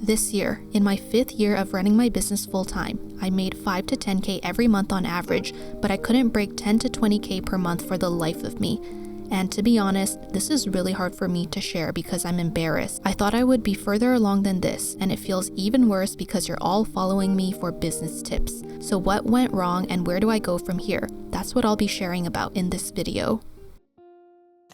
This year, in my 5th year of running my business full-time, I made 5 to 10K every month on average, but I couldn't break 10 to 20K per month for the life of me. And to be honest, this is really hard for me to share because I'm embarrassed. I thought I would be further along than this, and it feels even worse because you're all following me for business tips. So what went wrong and where do I go from here? That's what I'll be sharing about in this video.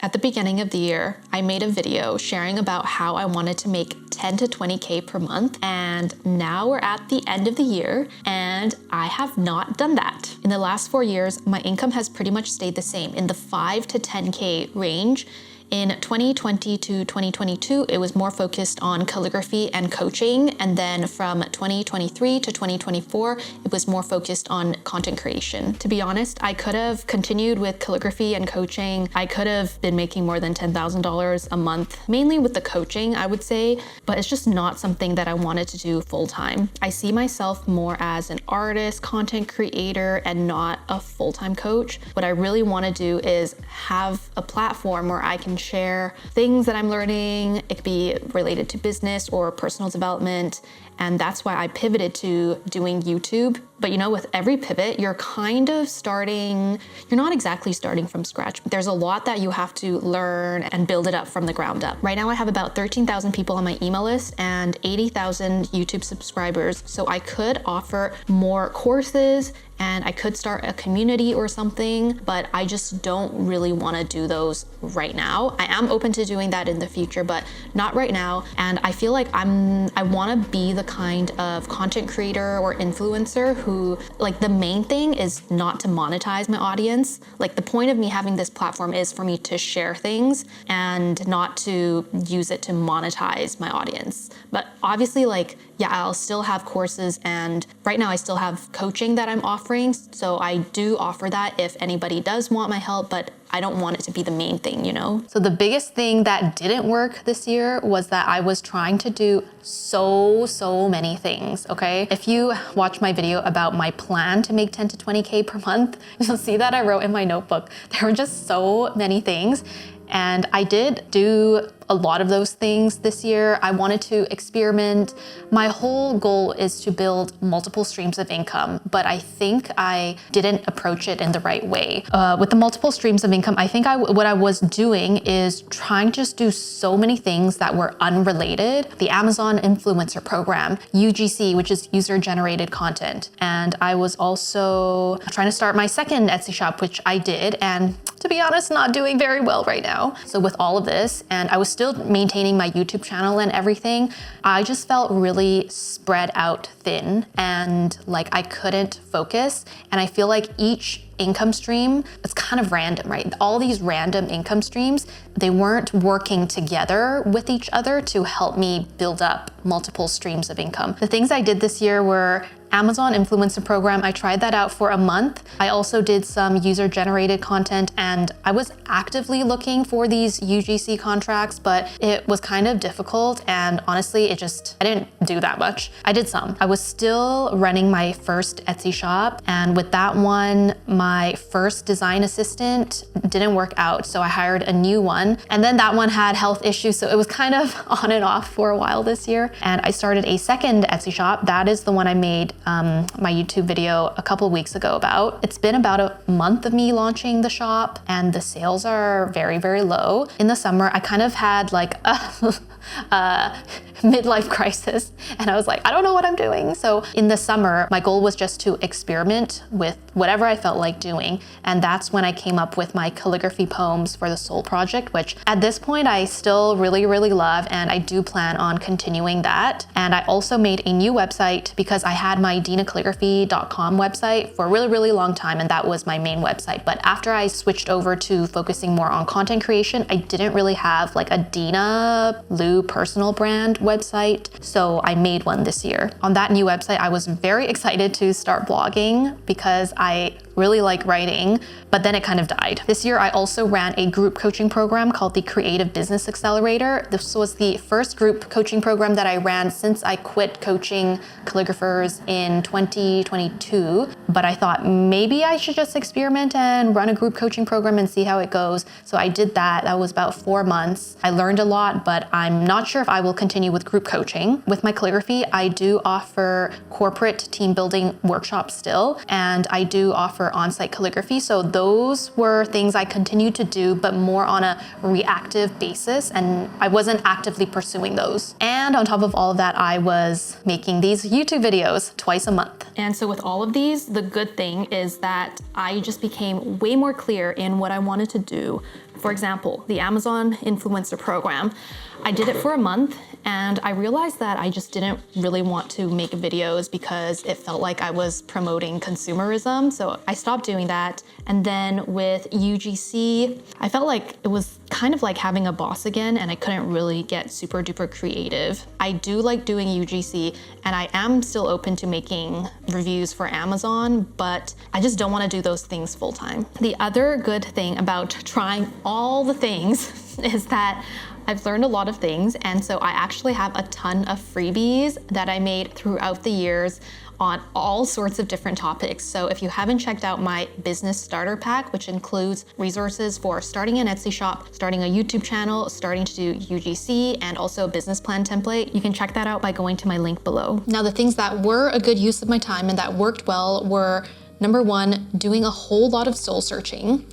At the beginning of the year, I made a video sharing about how I wanted to make 10 to 20K per month, and now we're at the end of the year and I have not done that. In the last 4 years, my income has pretty much stayed the same in the 5 to 10K range. In 2020 to 2022, it was more focused on calligraphy and coaching. And then from 2023 to 2024, it was more focused on content creation. To be honest, I could have continued with calligraphy and coaching. I could have been making more than $10,000 a month, mainly with the coaching, I would say, but it's just not something that I wanted to do full time. I see myself more as an artist, content creator, and not a full-time coach. What I really want to do is have a platform where I can share things that I'm learning. It could be related to business or personal development. And that's why I pivoted to doing YouTube. But you know, with every pivot, you're kind of starting, you're not exactly starting from scratch. There's a lot that you have to learn and build it up from the ground up. Right now I have about 13,000 people on my email list and 80,000 YouTube subscribers. So I could offer more courses and I could start a community or something, but I just don't really want to do those right now. I am open to doing that in the future, but not right now. And I feel like I want to be the kind of content creator or influencer who, like, the main thing is not to monetize my audience. Like, the point of me having this platform is for me to share things and not to use it to monetize my audience. But obviously, like, yeah, I'll still have courses, and right now I still have coaching that I'm offering. So I do offer that if anybody does want my help, but I don't want it to be the main thing, you know? So the biggest thing that didn't work this year was that I was trying to do so many things, okay? If you watch my video about my plan to make 10 to 20K per month, you'll see that I wrote in my notebook, there were just so many things. And I did do a lot of those things this year. I wanted to experiment. My whole goal is to build multiple streams of income, but I think I didn't approach it in the right way. With the multiple streams of income, I think what I was doing is trying to just do so many things that were unrelated. The Amazon influencer program, UGC, which is user-generated content. And I was also trying to start my second Etsy shop, which I did, and to be honest, not doing very well right now. So with all of this, and I was still maintaining my YouTube channel and everything, I just felt really spread out thin and like I couldn't focus. And I feel like each income stream, it's kind of random, right? All these random income streams, they weren't working together with each other to help me build up multiple streams of income. The things I did this year were Amazon influencer program. I tried that out for a month. I also did some user-generated content, and I was actively looking for these UGC contracts, but it was kind of difficult, and honestly, I didn't do that much. I did some. I was still running my first Etsy shop, and with that one, my first design assistant didn't work out, so I hired a new one, and then that one had health issues, so it was kind of on and off for a while this year, and I started a second Etsy shop. That is the one I made my YouTube video a couple weeks ago about. It's been about a month of me launching the shop, and the sales are very low. In the summer, I kind of had like a midlife crisis, and I was like, I don't know what I'm doing. So in the summer, my goal was just to experiment with whatever I felt like doing, and that's when I came up with my calligraphy poems for the Soul Project, which at this point I still really love, and I do plan on continuing that. And I also made a new website because I had my dinacalligraphy.com website for a really long time, and that was my main website. But after I switched over to focusing more on content creation, I didn't really have like a Dina Lou personal brand website, so I made one this year. On that new website, I was very excited to start blogging because I really like writing, but then it kind of died. This year, I also ran a group coaching program called the Creative Business Accelerator. This was the first group coaching program that I ran since I quit coaching calligraphers in 2022. But I thought maybe I should just experiment and run a group coaching program and see how it goes. So I did that. That was about 4 months. I learned a lot, but I'm not sure if I will continue with group coaching. With my calligraphy, I do offer corporate team building workshops still, and I do offer on-site calligraphy. So those were things I continued to do, but more on a reactive basis, and I wasn't actively pursuing those. And on top of all of that, I was making these YouTube videos twice a month. And so with all of these, the good thing is that I just became way more clear in what I wanted to do. For example, the Amazon influencer program. I did it for a month and I realized that I just didn't really want to make videos because it felt like I was promoting consumerism. So I stopped doing that. And then with UGC, I felt like it was kind of like having a boss again and I couldn't really get super duper creative. I do like doing UGC and I am still open to making reviews for Amazon, but I just don't want to do those things full time. The other good thing about trying all the things is that I've learned a lot of things, and so I actually have a ton of freebies that I made throughout the years on all sorts of different topics. So if you haven't checked out my business starter pack, which includes resources for starting an Etsy shop, starting a YouTube channel, starting to do UGC, and also a business plan template, you can check that out by going to my link below. Now, the things that were a good use of my time and that worked well were, number one, doing a whole lot of soul searching.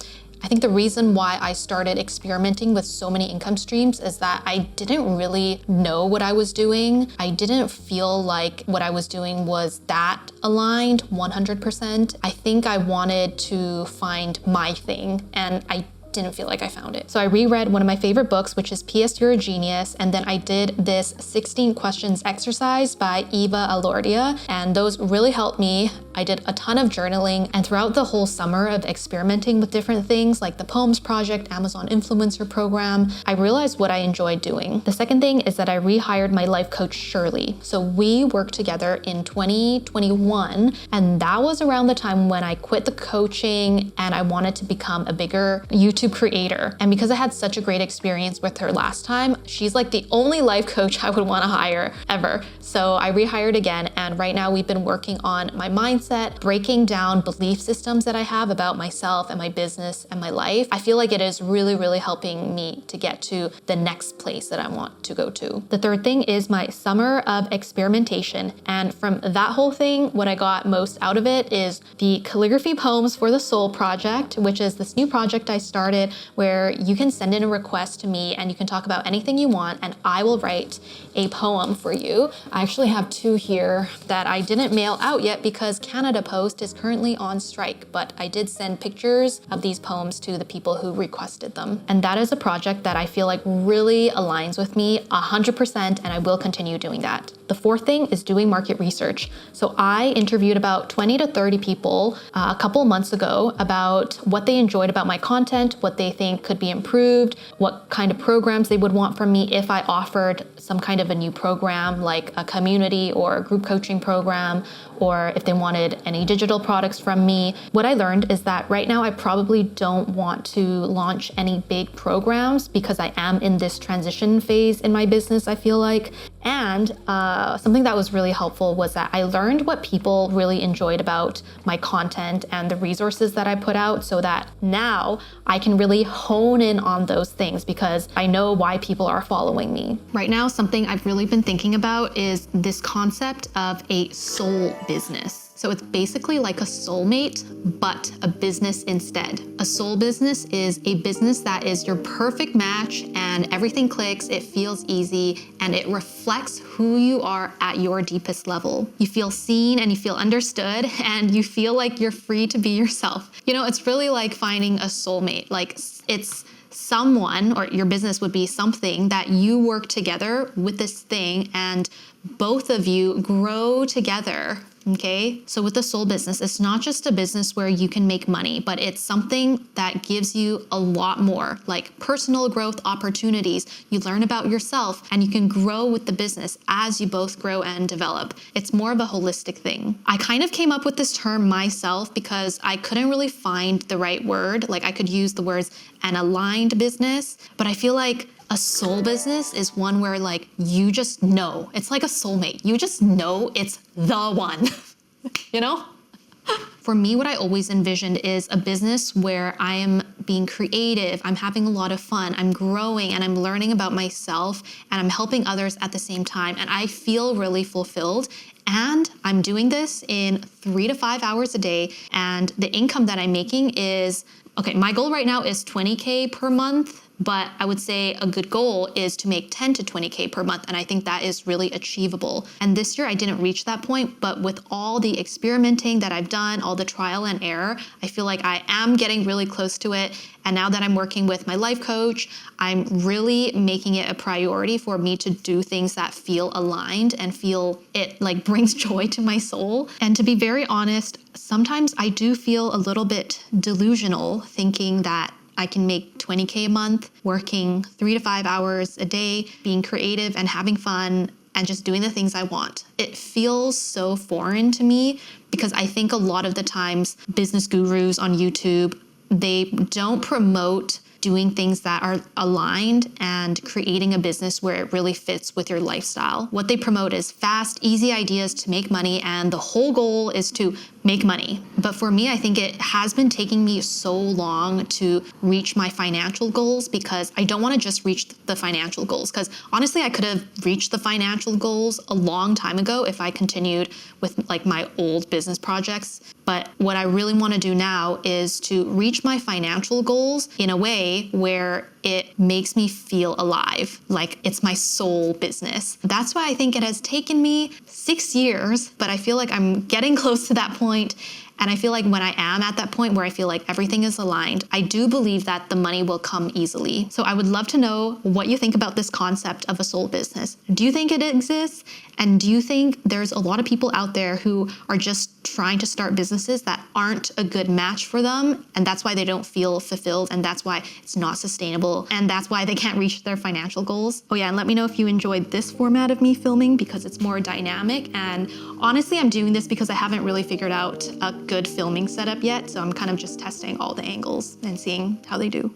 I think the reason why I started experimenting with so many income streams is that I didn't really know what I was doing. I didn't feel like what I was doing was that aligned 100%. I think I wanted to find my thing, and I didn't feel like I found it. So I reread one of my favorite books, which is P.S. You're a Genius, and then I did this 16 questions exercise by Eva Alordia, and those really helped me. I did a ton of journaling, and throughout the whole summer of experimenting with different things like the Poems Project, Amazon Influencer Program, I realized what I enjoyed doing. The second thing is that I rehired my life coach, Shirley. So we worked together in 2021, and that was around the time when I quit the coaching and I wanted to become a bigger YouTube creator. And because I had such a great experience with her last time, she's like the only life coach I would want to hire ever. So I rehired again, and right now we've been working on my mindset, breaking down belief systems that I have about myself and my business and my life. I feel like it is really, really helping me to get to the next place that I want to go to. The third thing is my summer of experimentation. And from that whole thing, what I got most out of it is the Calligraphy Poems for the Soul project, which is this new project I started where you can send in a request to me and you can talk about anything you want and I will write a poem for you. I actually have 2 here that I didn't mail out yet because Canada Post is currently on strike, but I did send pictures of these poems to the people who requested them. And that is a project that I feel like really aligns with me 100%, and I will continue doing that. The fourth thing is doing market research. So I interviewed about 20 to 30 people a couple months ago about what they enjoyed about my content, what they think could be improved, what kind of programs they would want from me if I offered some kind of a new program like a community or a group coaching program, or if they wanted any digital products from me. What I learned is that right now I probably don't want to launch any big programs because I am in this transition phase in my business, I feel like. And something that was really helpful was that I learned what people really enjoyed about my content and the resources that I put out, so that now I can really hone in on those things because I know why people are following me. Right now, something I've really been thinking about is this concept of a soul business. So it's basically like a soulmate, but a business instead. A soul business is a business that is your perfect match and everything clicks, it feels easy, and it reflects who you are at your deepest level. You feel seen and you feel understood, and you feel like you're free to be yourself. You know, it's really like finding a soulmate. Like it's someone, or your business would be something that you work together with this thing, and both of you grow together Okay, so with the soul business, it's not just a business where you can make money, but it's something that gives you a lot more, like personal growth opportunities. You learn about yourself and you can grow with the business as you both grow and develop. It's more of a holistic thing. I kind of came up with this term myself because I couldn't really find the right word. Like I could use the words an aligned business, but I feel like a soul business is one where like you just know. It's like a soulmate. You just know it's the one, you know? For me, what I always envisioned is a business where I am being creative, I'm having a lot of fun, I'm growing and I'm learning about myself and I'm helping others at the same time. And I feel really fulfilled. And I'm doing this in 3 to 5 hours a day. And the income that I'm making is, okay, my goal right now is 20K per month. But I would say a good goal is to make 10 to 20K per month. And I think that is really achievable. And this year I didn't reach that point, but with all the experimenting that I've done, all the trial and error, I feel like I am getting really close to it. And now that I'm working with my life coach, I'm really making it a priority for me to do things that feel aligned and feel it like brings joy to my soul. And to be very honest, sometimes I do feel a little bit delusional thinking that I can make 20K a month, working 3 to 5 hours a day, being creative and having fun and just doing the things I want. It feels so foreign to me because I think a lot of the times business gurus on YouTube, they don't promote doing things that are aligned and creating a business where it really fits with your lifestyle. What they promote is fast, easy ideas to make money, and the whole goal is to make money. But for me, I think it has been taking me so long to reach my financial goals because I don't want to just reach the financial goals. Because honestly, I could have reached the financial goals a long time ago if I continued with like my old business projects. But what I really want to do now is to reach my financial goals in a way where it makes me feel alive, like it's my soul business. That's why I think it has taken me 6 years, but I feel like I'm getting close to that point. And I feel like when I am at that point where I feel like everything is aligned, I do believe that the money will come easily. So I would love to know what you think about this concept of a soul business. Do you think it exists? And do you think there's a lot of people out there who are just trying to start businesses that aren't a good match for them? And that's why they don't feel fulfilled. And that's why it's not sustainable. And that's why they can't reach their financial goals. Oh yeah, and let me know if you enjoyed this format of me filming because it's more dynamic. And honestly, I'm doing this because I haven't really figured out a good filming setup yet. So I'm kind of just testing all the angles and seeing how they do.